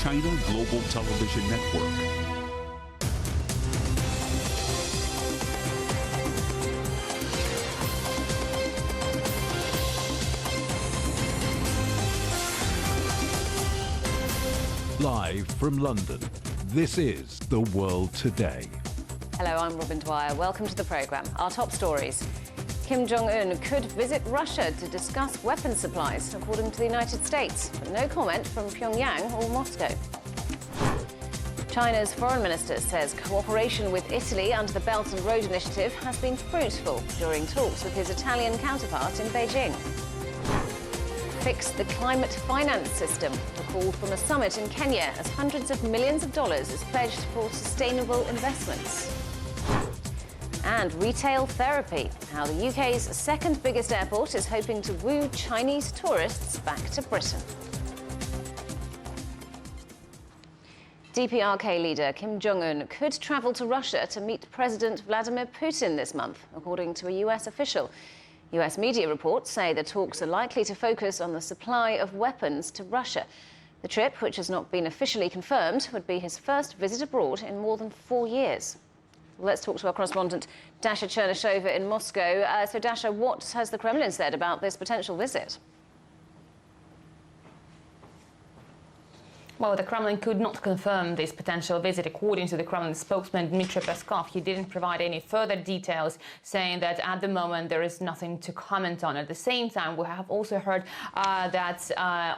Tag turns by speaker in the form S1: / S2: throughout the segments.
S1: China Global Television Network. Live from London, this is The World Today.
S2: Hello, I'm Robin Dwyer. Welcome to the programme. Our top stories. Kim Jong-un could visit Russia to discuss weapons supplies, according to the United States, but no comment from Pyongyang or Moscow. China's foreign minister says cooperation with Italy under the Belt and Road Initiative has been fruitful during talks with his Italian counterpart in Beijing. Fix the climate finance system, a call from a summit in Kenya as hundreds of millions of dollars is pledged for sustainable investments. And retail therapy, how the UK's second biggest airport is hoping to woo Chinese tourists back to Britain. DPRK leader Kim Jong-un could travel to Russia to meet President Vladimir Putin this month, according to a US official. US media reports say the talks are likely to focus on the supply of weapons to Russia. The trip, which has not been officially confirmed, would be his first visit abroad in more than 4 years. Let's talk to our correspondent Dasha Chernyshova in Moscow. So Dasha, what has the Kremlin said about this potential visit?
S3: Well, the Kremlin could not confirm this potential visit. According to the Kremlin spokesman Dmitry Peskov, he didn't provide any further details, saying that at the moment there is nothing to comment on. At the same time, we have also heard that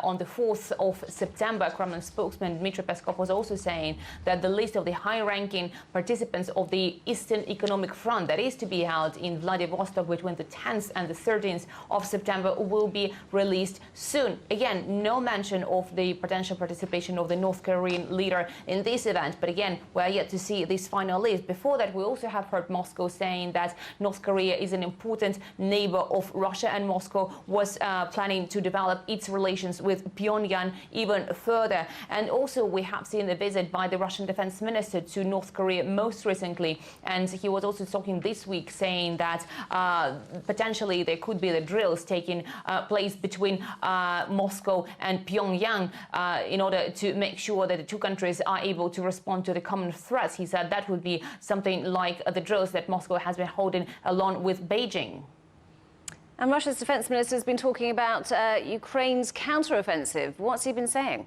S3: on the 4th of September, Kremlin spokesman Dmitry Peskov was also saying that the list of the high-ranking participants of the Eastern Economic Front that is to be held in Vladivostok between the 10th and the 13th of September will be released soon. Again, no mention of the potential participation of the North Korean leader in this event. But again, we're yet to see this final list. Before that, we also have heard Moscow saying that North Korea is an important neighbor of Russia, and Moscow was planning to develop its relations with Pyongyang even further. And also, we have seen the visit by the Russian defense minister to North Korea most recently. And he was also talking this week, saying that potentially there could be the drills taking place between Moscow and Pyongyang in order to make sure that the two countries are able to respond to the common threats. He said that would be something like the drills that Moscow has been holding along with Beijing.
S2: And Russia's defense minister has been talking about Ukraine's counteroffensive. What's he been saying?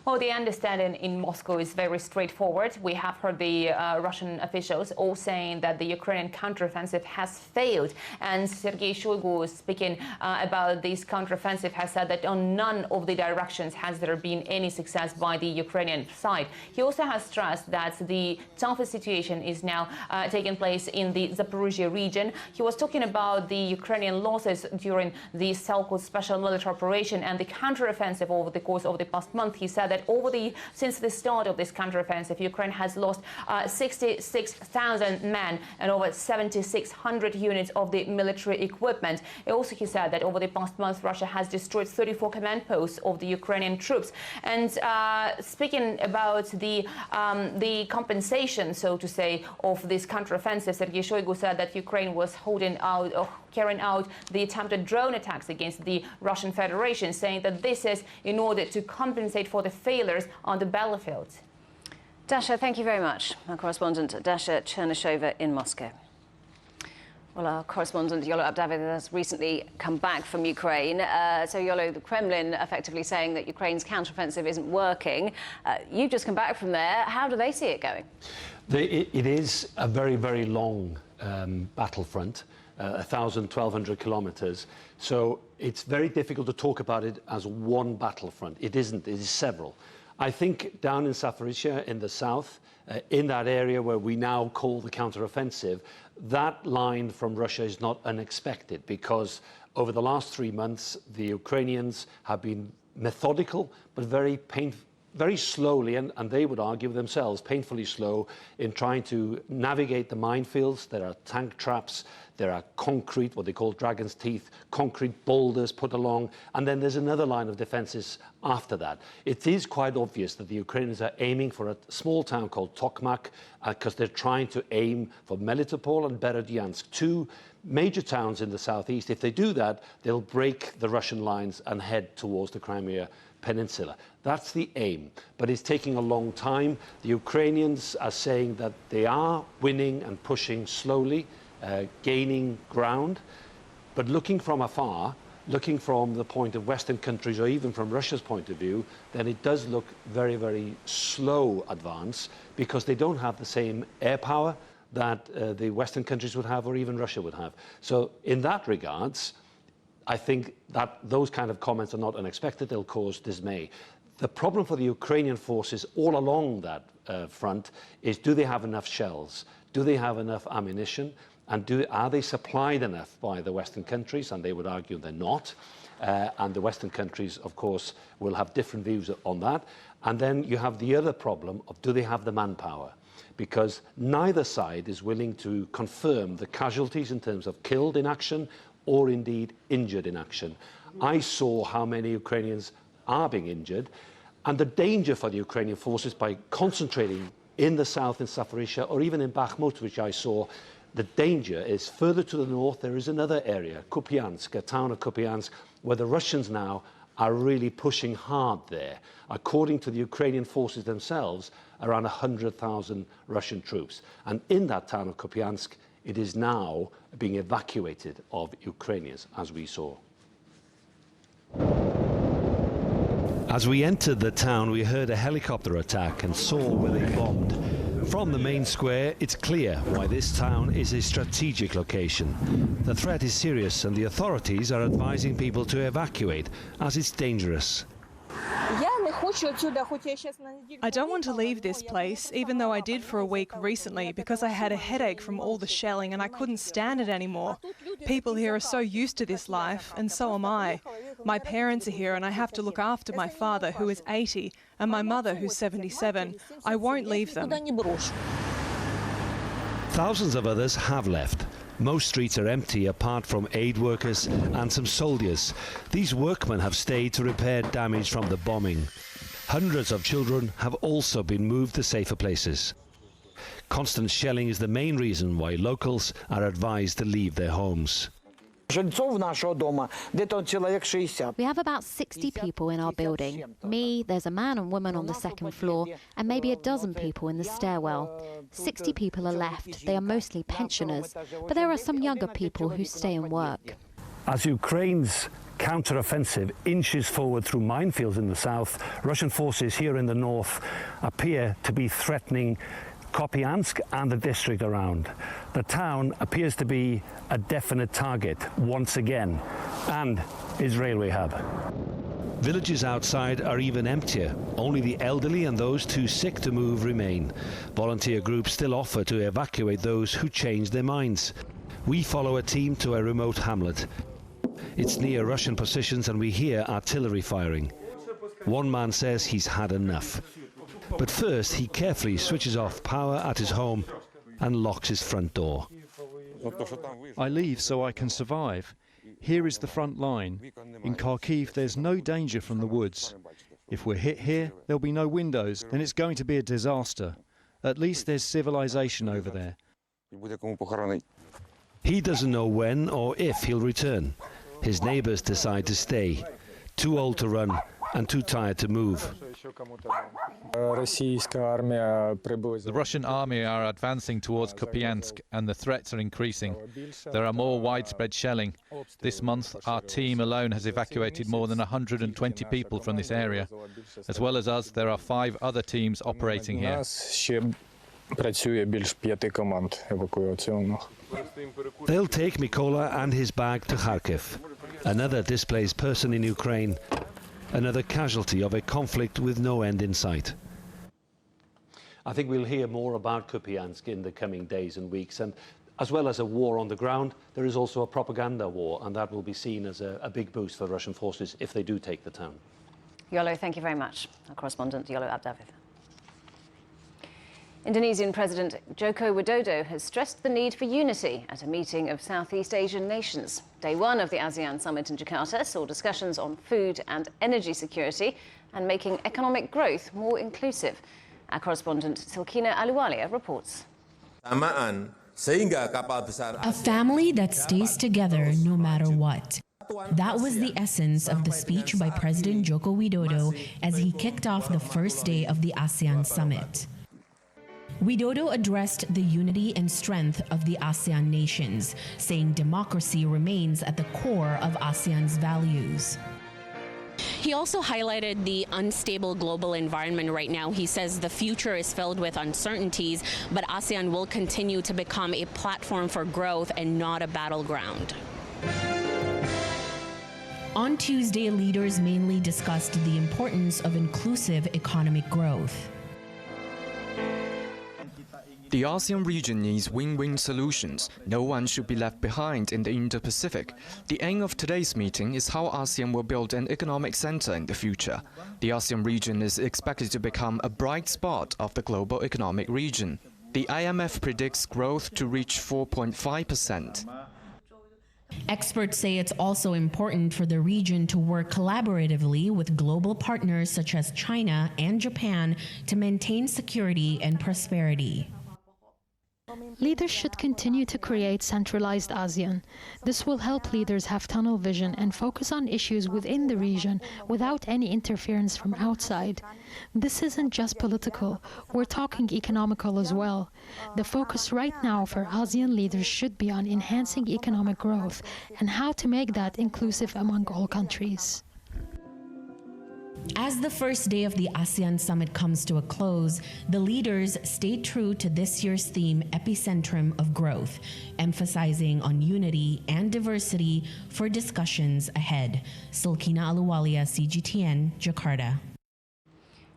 S3: Well, the understanding in Moscow is very straightforward. We have heard the Russian officials all saying that the Ukrainian counteroffensive has failed. And Sergei Shoigu, speaking about this counteroffensive, has said that on none of the directions has there been any success by the Ukrainian side. He also has stressed that the toughest situation is now taking place in the Zaporizhia region. He was talking about the Ukrainian losses during the so-called special military operation and the counteroffensive over the course of the past month. He said that since the start of this counteroffensive, Ukraine has lost 66,000 men and over 7,600 units of the military equipment. Also, he said that over the past month, Russia has destroyed 34 command posts of the Ukrainian troops. And speaking about the compensation, so to say, of this counteroffensive, Sergei Shoigu said that Ukraine was carrying out the attempted drone attacks against the Russian Federation, saying that this is in order to compensate for the failures on the battlefield.
S2: Dasha, thank you very much. Our correspondent Dasha Chernyshova in Moscow. Well, our correspondent Yolo Abdavid has recently come back from Ukraine. So, Yolo, the Kremlin effectively saying that Ukraine's counteroffensive isn't working. You've just come back from there. How do they see it going?
S4: It is a very, very long battlefront. 1,000, 1,200 kilometers. So it's very difficult to talk about it as one battlefront. It isn't, it is several. I think down in Zaporizhia in the south, in that area where we now call the counteroffensive, that line from Russia is not unexpected because over the last 3 months, the Ukrainians have been methodical, but very slowly, and they would argue themselves, painfully slow in trying to navigate the minefields. There are tank traps, there are concrete, what they call dragon's teeth, concrete boulders put along, and then there's another line of defenses after that. It is quite obvious that the Ukrainians are aiming for a small town called Tokmak because they're trying to aim for Melitopol and Berodyansk, two major towns in the southeast. If they do that, they'll break the Russian lines and head towards the Crimea Peninsula. That's the aim, but it's taking a long time. The Ukrainians are saying that they are winning and pushing slowly, gaining ground, but looking from afar, looking from the point of Western countries or even from Russia's point of view, then it does look very, very slow advance because they don't have the same air power that the Western countries would have or even Russia would have. So in that regards, I think that those kind of comments are not unexpected. They'll cause dismay. The problem for the Ukrainian forces all along that front is, do they have enough shells? Do they have enough ammunition? And are they supplied enough by the Western countries? And they would argue they're not. And the Western countries, of course, will have different views on that. And then you have the other problem of, do they have the manpower? Because neither side is willing to confirm the casualties in terms of killed in action or indeed injured in action. I saw how many Ukrainians are being injured, and the danger for the Ukrainian forces by concentrating in the south in Zaporizhzhia or even in Bakhmut, which I saw, the danger is further to the north. There is another area, Kupiansk, a town of Kupiansk, where the Russians now are really pushing hard there. According to the Ukrainian forces themselves, around 100,000 Russian troops. And in that town of Kupiansk, it is now being evacuated of Ukrainians, as we saw.
S5: As we entered the town, we heard a helicopter attack and saw where they bombed. From the main square, it's clear why this town is a strategic location. The threat is serious and the authorities are advising people to evacuate, as it's dangerous.
S6: I don't want to leave this place, even though I did for a week recently, because I had a headache from all the shelling and I couldn't stand it anymore. People here are so used to this life, and so am I. My parents are here and I have to look after my father, who is 80, and my mother, who's 77. I won't leave them.
S5: Thousands of others have left. Most streets are empty apart from aid workers and some soldiers. These workmen have stayed to repair damage from the bombing. Hundreds of children have also been moved to safer places. Constant shelling is the main reason why locals are advised to leave their homes.
S7: We have about 60 people in our building. Me, there's a man and woman on the second floor, and maybe a dozen people in the stairwell. 60 people are left. They are mostly pensioners, but there are some younger people who stay and work.
S5: As Ukraine's counter-offensive inches forward through minefields in the south, Russian forces here in the north appear to be threatening Kupiansk and the district around. The town appears to be a definite target once again, and its railway hub. Villages outside are even emptier. Only the elderly and those too sick to move remain. Volunteer groups still offer to evacuate those who change their minds. We follow a team to a remote hamlet. It's near Russian positions and we hear artillery firing. One man says he's had enough. But first, he carefully switches off power at his home and locks his front door.
S8: I leave so I can survive. Here is the front line. In Kharkiv, there's no danger from the woods. If we're hit here, there'll be no windows, then it's going to be a disaster. At least there's civilization over there.
S5: He doesn't know when or if he'll return. His neighbors decide to stay. Too old to run and too tired to move.
S9: The Russian army are advancing towards Kupiansk and the threats are increasing. There are more widespread shelling. This month, our team alone has evacuated more than 120 people from this area. As well as us, there are 5 other teams operating here.
S5: They'll take Mykola and his bag to Kharkiv, another displaced person in Ukraine, another casualty of a conflict with no end in sight.
S4: I think we'll hear more about Kupiansk in the coming days and weeks, and as well as a war on the ground, there is also a propaganda war, and that will be seen as a big boost for Russian forces if they do take the town.
S2: Yolo, thank you very much. Our correspondent, Yolo Abdavid. Indonesian President Joko Widodo has stressed the need for unity at a meeting of Southeast Asian nations. Day one of the ASEAN summit in Jakarta saw discussions on food and energy security and making economic growth more inclusive. Our correspondent Silkina Aluwalia reports.
S10: A family that stays together no matter what. That was the essence of the speech by President Joko Widodo as he kicked off the first day of the ASEAN summit. Widodo addressed the unity and strength of the ASEAN nations, saying democracy remains at the core of ASEAN's values.
S11: He also highlighted the unstable global environment right now. He says the future is filled with uncertainties, but ASEAN will continue to become a platform for growth and not a battleground.
S10: On Tuesday, leaders mainly discussed the importance of inclusive economic growth.
S12: The ASEAN region needs win-win solutions. No one should be left behind in the Indo-Pacific. The aim of today's meeting is how ASEAN will build an economic center in the future. The ASEAN region is expected to become a bright spot of the global economic region. The IMF predicts growth to reach 4.5%.
S10: Experts say it's also important for the region to work collaboratively with global partners such as China and Japan to maintain security and prosperity.
S13: Leaders should continue to create centralized ASEAN. This will help leaders have tunnel vision and focus on issues within the region without any interference from outside. This isn't just political, we're talking economical as well. The focus right now for ASEAN leaders should be on enhancing economic growth and how to make that inclusive among all countries.
S10: As the first day of the ASEAN summit comes to a close, the leaders stayed true to this year's theme, Epicentrum of Growth, emphasizing on unity and diversity for discussions ahead. Sulkina Aluwalia, CGTN, Jakarta.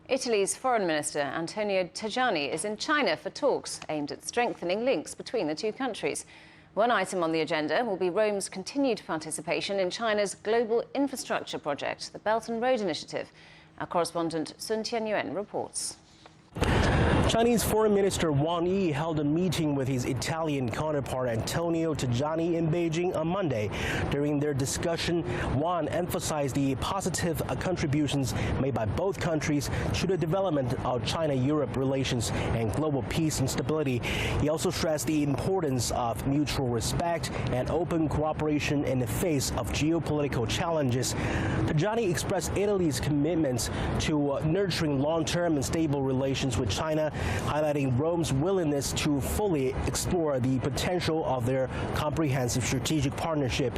S2: Italy's Foreign Minister Antonio Tajani is in China for talks aimed at strengthening links between the two countries. One item on the agenda will be Rome's continued participation in China's global infrastructure project, the Belt and Road Initiative. Our correspondent Sun Tianyuan reports.
S14: Chinese Foreign Minister Wang Yi held a meeting with his Italian counterpart Antonio Tajani in Beijing on Monday. During their discussion, Wang emphasized the positive contributions made by both countries to the development of China-Europe relations and global peace and stability. He also stressed the importance of mutual respect and open cooperation in the face of geopolitical challenges. Tajani expressed Italy's commitment to nurturing long-term and stable relations with China, highlighting Rome's willingness to fully explore the potential of their comprehensive strategic partnership.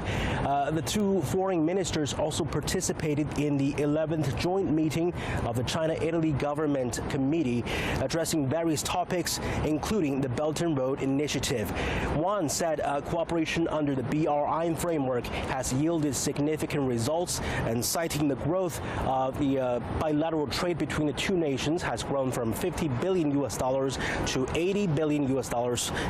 S14: The two foreign ministers also participated in the 11th joint meeting of the China-Italy Government Committee, addressing various topics, including the Belt and Road Initiative. Wang said cooperation under the BRI framework has yielded significant results, and citing the growth of the bilateral trade between the two nations has grown from $50 billion to $80 billion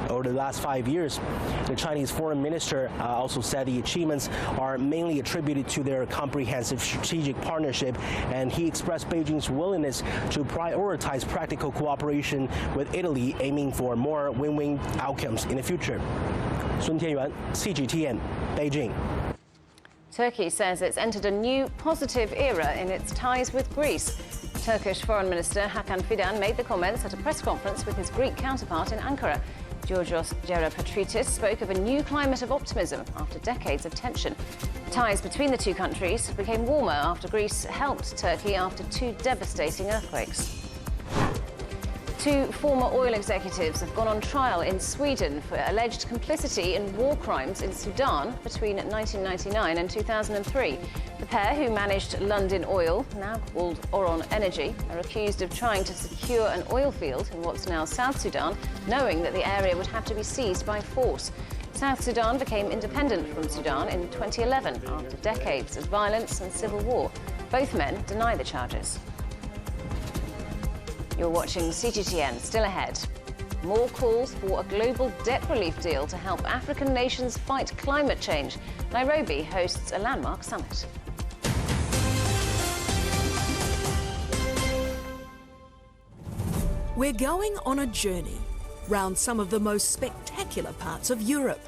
S14: over the last 5 years. The Chinese foreign minister also said the achievements are mainly attributed to their comprehensive strategic partnership, and he expressed Beijing's willingness to prioritize practical cooperation with Italy, aiming for more win-win outcomes in the future. Sun Tianyuan, CGTN, Beijing.
S2: Turkey says it's entered a new positive era in its ties with Greece. Turkish Foreign Minister Hakan Fidan made the comments at a press conference with his Greek counterpart in Ankara. Georgios Gerapatritis spoke of a new climate of optimism after decades of tension. Ties between the two countries became warmer after Greece helped Turkey after two devastating earthquakes. Two former oil executives have gone on trial in Sweden for alleged complicity in war crimes in Sudan between 1999 and 2003. The pair, who managed Lundin Oil, now called Oron Energy, are accused of trying to secure an oil field in what's now South Sudan, knowing that the area would have to be seized by force. South Sudan became independent from Sudan in 2011 after decades of violence and civil war. Both men deny the charges. You're watching CGTN. Still ahead, more calls for a global debt relief deal to help African nations fight climate change. Nairobi hosts a landmark summit.
S15: We're going on a journey round some of the most spectacular parts of Europe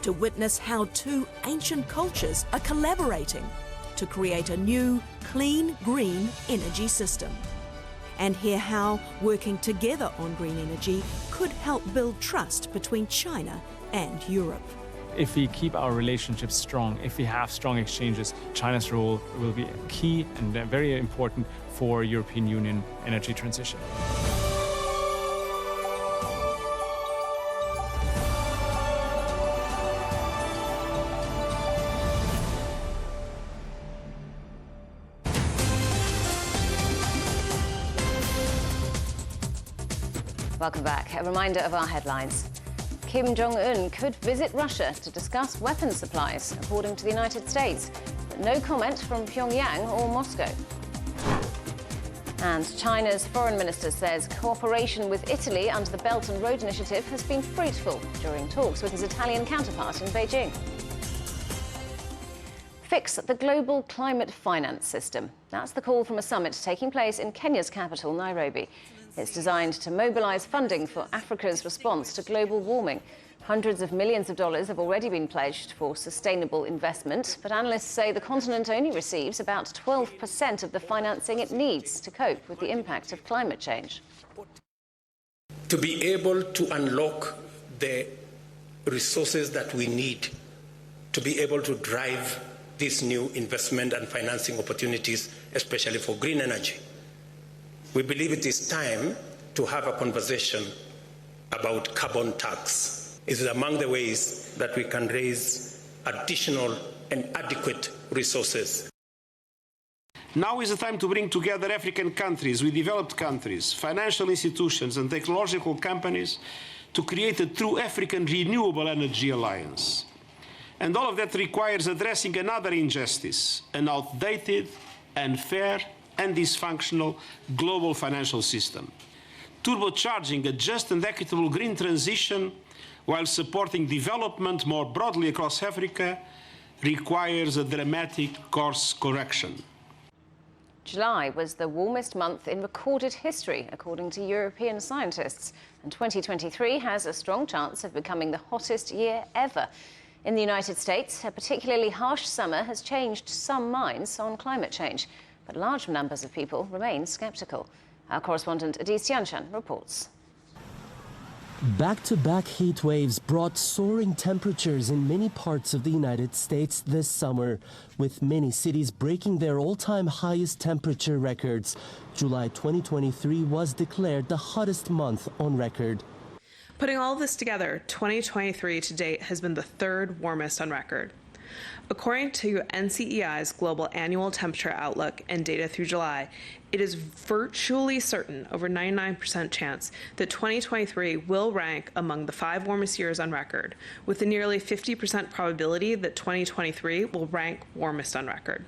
S15: to witness how two ancient cultures are collaborating to create a new, clean, green energy system. and hear how working together on green energy could help build trust between China and Europe.
S16: If we keep our relationships strong, if we have strong exchanges, China's role will be key and very important for European Union energy transition.
S2: Welcome back. A reminder of our headlines. Kim Jong-un could visit Russia to discuss weapons supplies, according to the United States, but no comment from Pyongyang or Moscow. And China's foreign minister says cooperation with Italy under the Belt and Road Initiative has been fruitful during talks with his Italian counterpart in Beijing. Fix the global climate finance system. That's the call from a summit taking place in Kenya's capital, Nairobi. It's designed to mobilise funding for Africa's response to global warming. Hundreds of millions of dollars have already been pledged for sustainable investment, but analysts say the continent only receives about 12% of the financing it needs to cope with the impact of climate change.
S17: To be able to unlock the resources that we need to be able to drive these new investment and financing opportunities, especially for green energy. We believe it is time to have a conversation about carbon tax. It is among the ways that we can raise additional and adequate resources.
S18: Now is the time to bring together African countries with developed countries, financial institutions and technological companies to create a true African renewable energy alliance. And all of that requires addressing another injustice, an outdated, unfair and dysfunctional global financial system. Turbocharging a just and equitable green transition while supporting development more broadly across Africa requires a dramatic course correction.
S2: July was the warmest month in recorded history, according to European scientists, and 2023 has a strong chance of becoming the hottest year ever. In the United States, a particularly harsh summer has changed some minds on climate change, but large numbers of people remain sceptical. Our correspondent Adis Yanshan reports.
S19: Back-to-back heat waves brought soaring temperatures in many parts of the United States this summer, with many cities breaking their all-time highest temperature records. July 2023 was declared the hottest month on record.
S20: Putting all of this together, 2023 to date has been the third warmest on record. According to NCEI's Global Annual Temperature Outlook and data through July, it is virtually certain, over 99% chance, that 2023 will rank among the 5 warmest years on record, with a nearly 50% probability that 2023 will rank warmest on record.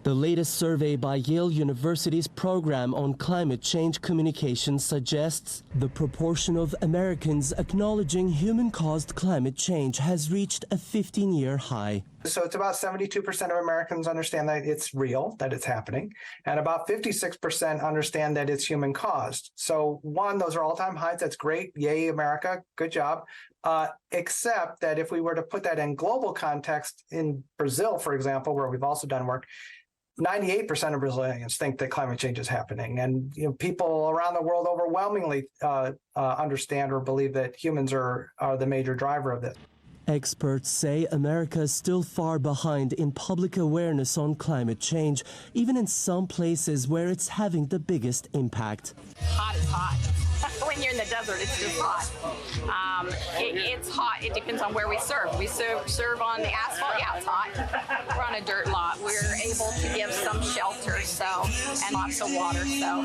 S19: The latest survey by Yale University's program on climate change communications suggests the proportion of Americans acknowledging human-caused climate change has reached a 15-year high.
S21: So it's about 72% of Americans understand that it's real, that it's happening, and about 56% understand that it's human-caused. So one, those are all-time highs. That's great. Yay, America. Good job. Except that if we were to put that in global context, in Brazil, for example, where we've also done work, 98% of Brazilians think that climate change is happening. And people around the world overwhelmingly understand or believe that humans are the major driver of this.
S19: Experts say America is still far behind in public awareness on climate change, even in some places where it's having the biggest impact.
S22: Hot is hot. When you're in the desert, it's just hot. It's hot. It depends on where we serve. We serve on the asphalt. Yeah, it's hot. We're on a dirt lot. We're able to give some shelter, and lots of water. So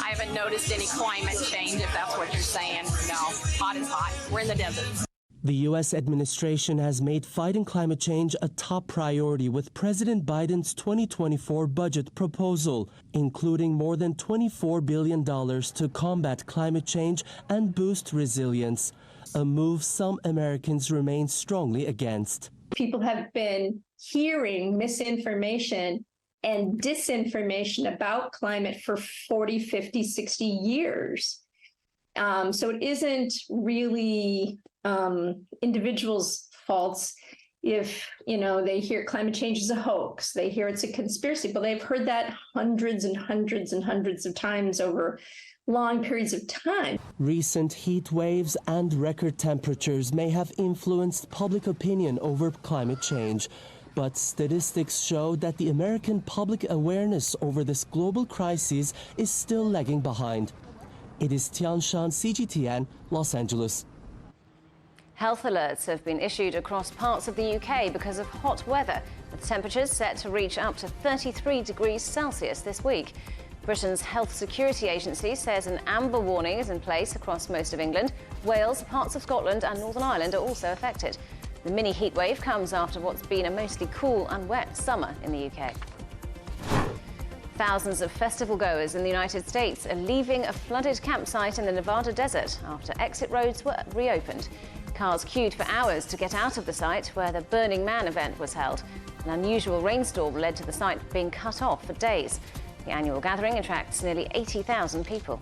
S22: I haven't noticed any climate change, if that's what you're saying. No, hot is hot. We're in the desert.
S19: The U.S. administration has made fighting climate change a top priority with President Biden's 2024 budget proposal, including more than $24 billion to combat climate change and boost resilience, a move some Americans remain strongly against.
S23: People have been hearing misinformation and disinformation about climate for 40, 50, 60 years. So it isn't really individuals' faults. if, they hear climate change is a hoax, they hear it's a conspiracy, but they've heard that hundreds and hundreds and hundreds of times over long periods of time.
S19: Recent heat waves and record temperatures may have influenced public opinion over climate change, but statistics show that the American public awareness over this global crisis is still lagging behind. It is Tian Shan, CGTN, Los Angeles.
S2: Health alerts have been issued across parts of the UK because of hot weather, with temperatures set to reach up to 33 degrees Celsius this week. Britain's Health Security Agency says an amber warning is in place across most of England. Wales, parts of Scotland and Northern Ireland are also affected. The mini heatwave comes after what's been a mostly cool and wet summer in the UK. Thousands of festival goers in the United States are leaving a flooded campsite in the Nevada desert after exit roads were reopened. Cars queued for hours to get out of the site where the Burning Man event was held. An unusual rainstorm led to the site being cut off for days. The annual gathering attracts nearly 80,000 people.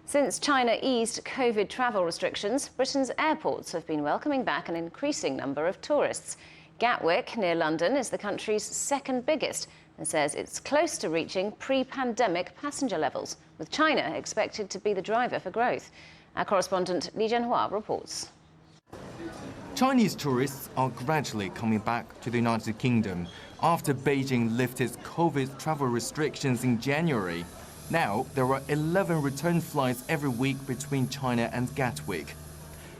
S2: Since China eased COVID travel restrictions, Britain's airports have been welcoming back an increasing number of tourists. Gatwick, near London, is the country's second biggest and says it's close to reaching pre-pandemic passenger levels, with China expected to be the driver for growth. Our correspondent Li Jianhua reports.
S1: Chinese tourists are gradually coming back to the United Kingdom after Beijing lifted COVID travel restrictions in January. Now, there are 11 return flights every week between China and Gatwick.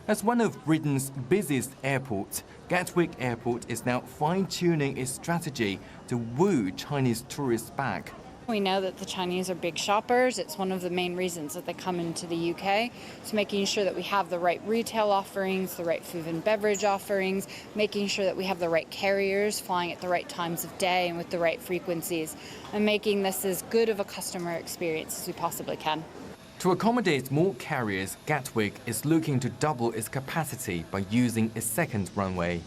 S1: As one of Britain's busiest airports, Gatwick Airport is now fine-tuning its strategy to woo Chinese tourists back.
S3: We know that the Chinese are big shoppers. It's one of the main reasons that they come into the UK. So making sure that we have the right retail offerings, the right food and beverage offerings, making sure that we have the right carriers flying at the right times of day and with the right frequencies, and making this as good of a customer experience as we possibly can.
S1: To accommodate more carriers, Gatwick is looking to double its capacity by using a second runway.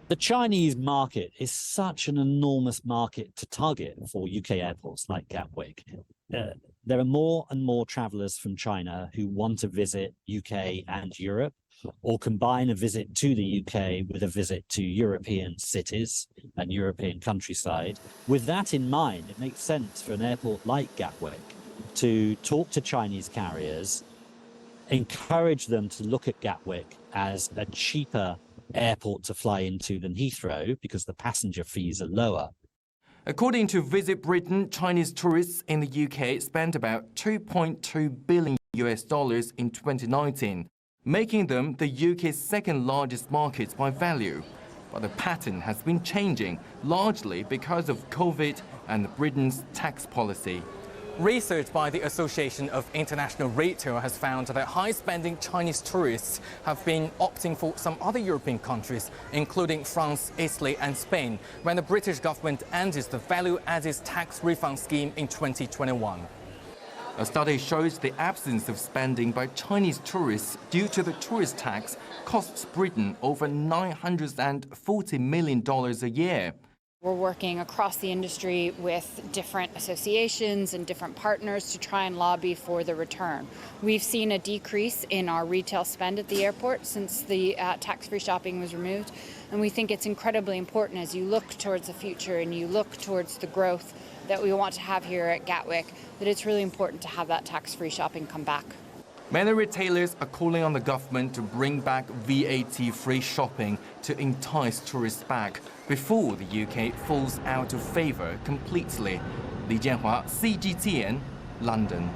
S6: The Chinese market is such an enormous market to target for UK airports like Gatwick. There are more and more travellers from China who want to visit UK and Europe, or combine a visit to the UK with a visit to European cities and European countryside. With that in mind, it makes sense for an airport like Gatwick to talk to Chinese carriers, encourage them to look at Gatwick as a cheaper airport to fly into than Heathrow because the passenger fees are lower.
S1: According to Visit Britain, Chinese tourists in the UK spent about $2.2 billion in 2019, making them the UK's second largest market by value. But the pattern has been changing, largely because of COVID and Britain's tax policy.
S12: Research by the Association of International Retail has found that high-spending Chinese tourists have been opting for some other European countries, including France, Italy and Spain, when the British government ended the value-added tax refund scheme in 2021.
S1: A study shows the absence of spending by Chinese tourists due to the tourist tax costs Britain over $940 million a year.
S3: We're working across the industry with different associations and different partners to try and lobby for the return. We've seen a decrease in our retail spend at the airport since the tax-free shopping was removed, and we think it's incredibly important as you look towards the future and you look towards the growth that we want to have here at Gatwick, that it's really important to have that tax-free shopping come back.
S1: Many retailers are calling on the government to bring back VAT-free shopping to entice tourists back before the UK falls out of favour completely. Li Jianhua, CGTN, London.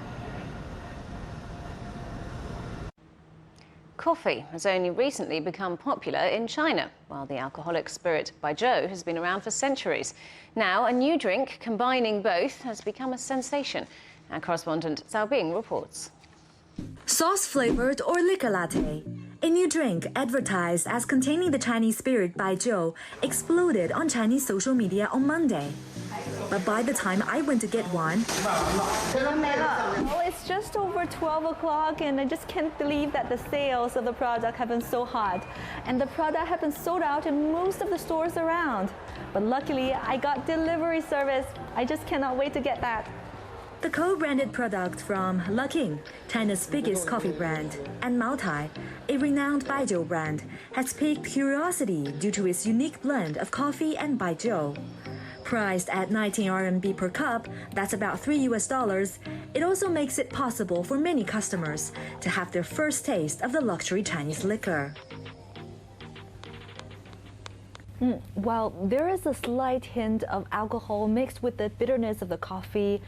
S2: Coffee has only recently become popular in China, while the alcoholic spirit Baijiu has been around for centuries. Now, a new drink combining both has become a sensation. Our correspondent Zhao Bing reports.
S24: Sauce-flavored or liquor latte, a new drink advertised as containing the Chinese spirit Baijiu exploded on Chinese social media on Monday. But by the time I went to get one,
S25: well, it's just over 12 o'clock and I just can't believe that the sales of the product have been so hot. And the product has been sold out in most of the stores around. But luckily, I got delivery service. I just cannot wait to get that.
S24: The co-branded product from Luckin, China's biggest coffee brand, and Maotai, a renowned baijiu brand, has piqued curiosity due to its unique blend of coffee and baijiu. Priced at 19 RMB per cup, that's about $3, it also makes it possible for many customers to have their first taste of the luxury Chinese liquor.
S25: Well, there is a slight hint of alcohol mixed with the bitterness of the coffee.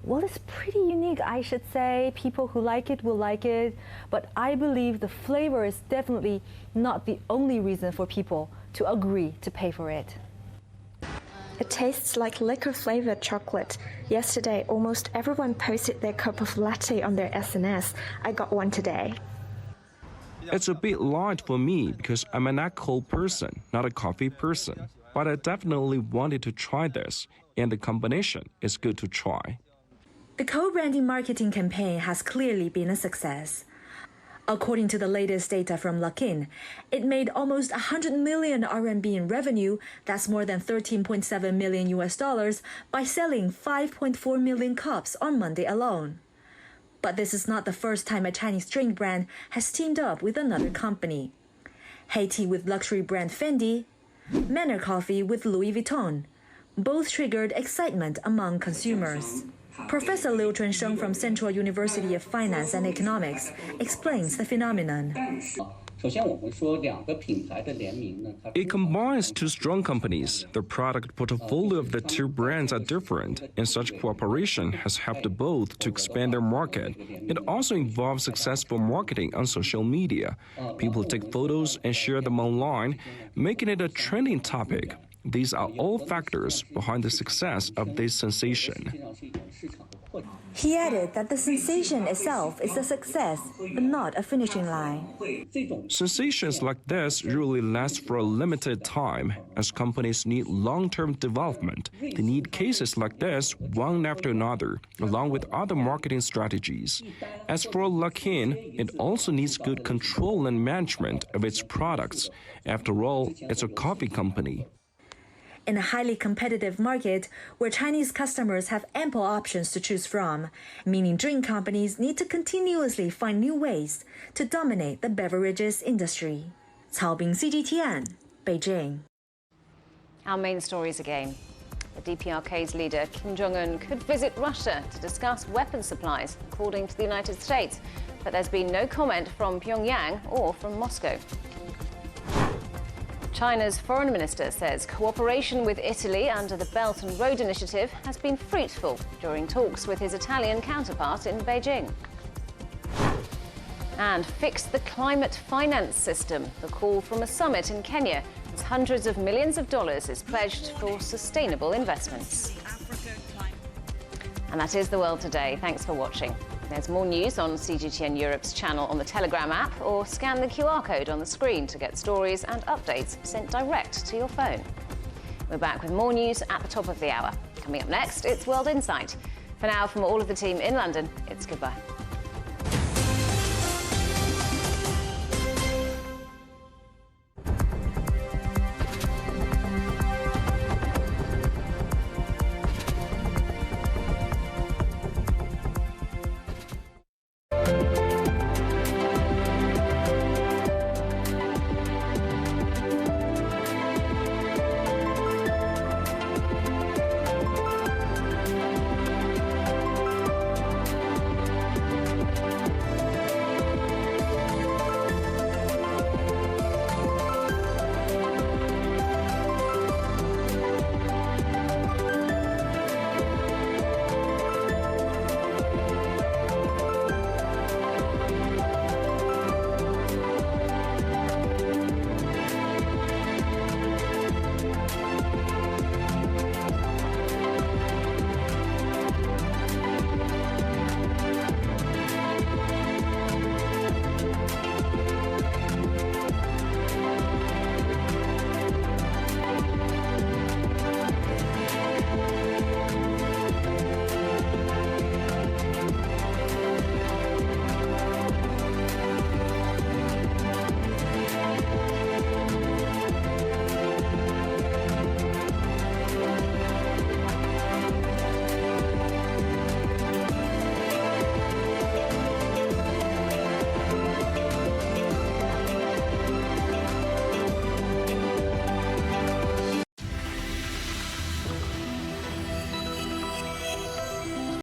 S25: Well, it's pretty unique, I should say. People who like it will like it, but I believe the flavor is definitely not the only reason for people to agree to pay for it.
S4: It tastes like liquor-flavored chocolate. Yesterday, almost everyone posted their cup of latte on their SNS. I got one today.
S5: It's a bit light for me because I'm an alcohol person, not a coffee person. But I definitely wanted to try this, and the combination is good to try.
S24: The co-branding marketing campaign has clearly been a success. According to the latest data from Luckin, it made almost 100 million RMB in revenue, that's more than $13.7 million, by selling 5.4 million cups on Monday alone. But this is not the first time a Chinese drink brand has teamed up with another company. Haiti with luxury brand Fendi, Manner Coffee with Louis Vuitton. Both triggered excitement among consumers. Professor Liu Chunsheng from Central University of Finance and Economics explains the phenomenon.
S5: It combines two strong companies. The product portfolio of the two brands are different, and such cooperation has helped both to expand their market. It also involves successful marketing on social media. People take photos and share them online, making it a trending topic. These are all factors behind the success of this sensation.
S24: He added that the sensation itself is a success, but not a finishing line.
S5: Sensations like this usually last for a limited time. As companies need long-term development, they need cases like this one after another, along with other marketing strategies. As for Luckin, it also needs good control and management of its products. After all, it's a coffee company.
S24: In a highly competitive market where Chinese customers have ample options to choose from, meaning drink companies need to continuously find new ways to dominate the beverages industry. Cao Bing, CGTN, Beijing.
S2: Our main stories again. The DPRK's leader, Kim Jong-un, could visit Russia to discuss weapons supplies, according to the United States. But there's been no comment from Pyongyang or from Moscow. China's foreign minister says cooperation with Italy under the Belt and Road Initiative has been fruitful during talks with his Italian counterpart in Beijing. And fix the climate finance system, the call from a summit in Kenya, as hundreds of millions of dollars is pledged for sustainable investments. And that is The World Today. Thanks for watching. There's more news on CGTN Europe's channel on the Telegram app, or scan the QR code on the screen to get stories and updates sent direct to your phone. We're back with more news at the top of the hour. Coming up next, it's World Insight. For now, from all of the team in London, it's goodbye.